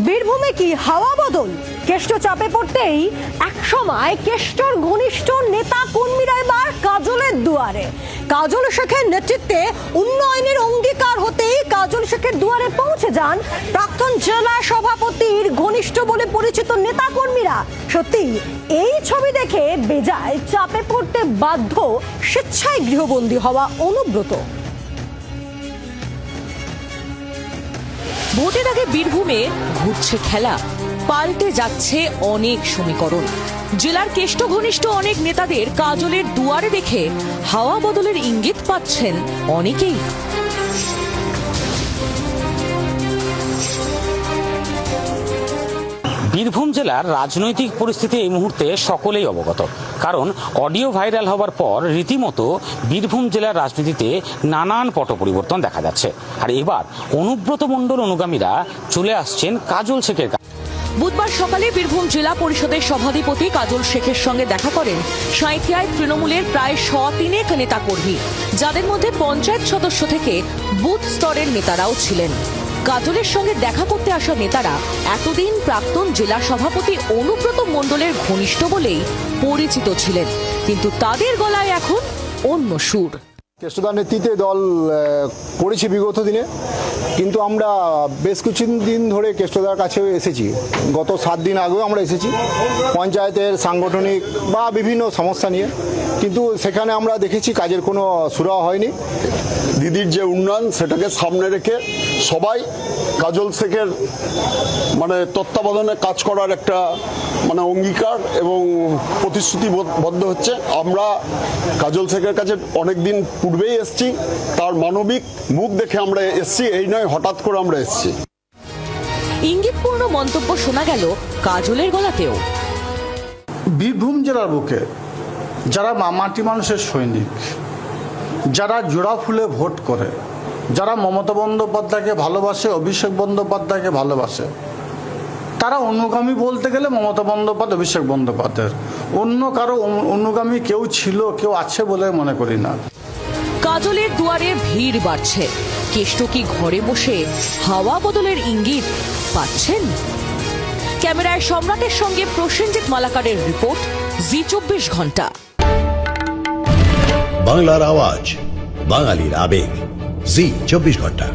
বীরভূমে কি হাওয়া বদল? কেষ্ট চাপে পড়তেই একসময় কেষ্টর ঘনিষ্ঠ নেতা কর্মীরা এবার কাজলের দুয়ারে। কাজল শেখের নেতৃত্বে উন্নয়নের অঙ্গীকার হতেই কাজল শেখের দুয়ারে পৌঁছে যান প্রাক্তন জেলা সভাপতির ঘনিষ্ঠ বলে পরিচিত নেতা কর্মীরা। সত্যি এই ছবি দেখে বেজায় চাপে পড়তে বাধ্য স্বেচ্ছায় গৃহবন্দী হওয়া অনুব্রত। ভোটের আগে বীরভূমে ঘুরছে খেলা, পাল্টে যাচ্ছে অনেক সমীকরণ। জেলার কেষ্ট ঘনিষ্ঠ অনেক নেতাদের কাজলের দুয়ারে দেখে হাওয়া বদলের ইঙ্গিত পাচ্ছেন অনেকেই। বীরভূম জেলার রাজনৈতিক পরিস্থিতি এই মুহূর্তে সকলেই অবগত, কারণ অডিও ভাইরাল হওয়ার পর রীতিমতো বীরভূম জেলার রাজনীতিতে নানান পট পরিবর্তন দেখা যাচ্ছে। আর এবার অনুব্রত মণ্ডল অনুগামীরা চলে আসছেন কাজল শেখের কাছে। বুধবার সকালে বীরভূম জেলা পরিষদের সভাধিপতি কাজল শেখের সঙ্গে দেখা করেন সাঁইথিয়ায় তৃণমূলের প্রায় 100 নেতা কর্মী, যাদের মধ্যে পঞ্চায়েত সদস্য থেকে বুথ স্তরের নেতারাও ছিলেন। কাজলের সঙ্গে দেখা করতে আসা নেতারা এতদিন প্রাক্তন জেলা সভাপতি অনুব্রত মণ্ডলের ঘনিষ্ঠ বলেই পরিচিত ছিলেন, কিন্তু তাদের গলায় এখন অন্য সুর। কেষ্টদার নেতৃত্বে দল করেছি বিগত দিনে, কিন্তু আমরা বেশ কিছুদিন ধরে কেষ্টদার কাছেও এসেছি। গত 7 দিন আগেও আমরা এসেছি পঞ্চায়েতের সাংগঠনিক বা বিভিন্ন সমস্যা নিয়ে, কিন্তু সেখানে আমরা দেখেছি কাজের কোনো সুরাহা হয়নি। দিদির যে উন্নয়ন সেটাকে সামনে রেখে সবাই কাজল শেখের তত্ত্বাবধানে কাজ করার একটা অঙ্গীকার এবং প্রতিশ্রুতিবদ্ধ হচ্ছে। আমরা কাজল শেখের কাছে অনেকদিন পূর্বেই এসেছি, তার মানবিক মুখ দেখে আমরা এসেছি, এই নয় হঠাৎ করে আমরা এসেছি। ইঙ্গিতপূর্ণ মন্তব্য শোনা গেল কাজলের গলাতেও। বীরভূম জেলার বুকে যারা মাটি মানুষের সৈনিক, যারা জোড়া ফুলে ভোট করে, যারা মমতা বন্দ্যোপাধ্যায়কে ভালোবাসে, অভিষেক বন্দ্যোপাধ্যায়কে ভালোবাসে, তারা অনুগামী বলতে গেলে মমতা বন্দ্যোপাধ্যায়, অভিষেক বন্দ্যোপাধ্যায়ের। অন্য কারো অনুগামী কেউ ছিল, কেউ আছে বলে মনে করি না। কাজলের দুয়ারে ভিড় বাড়ছে। কেষ্ট কি ঘরে বসে হাওয়া বদলের ইঙ্গিত পাচ্ছেন? ক্যামেরায় সম্রাটের সঙ্গে প্রসেনজিৎ মালাকারের রিপোর্ট, জি 24 ঘন্টা। বাংলার আওয়াজ, বাঙালির আবেগ, জি 24 ঘন্টা।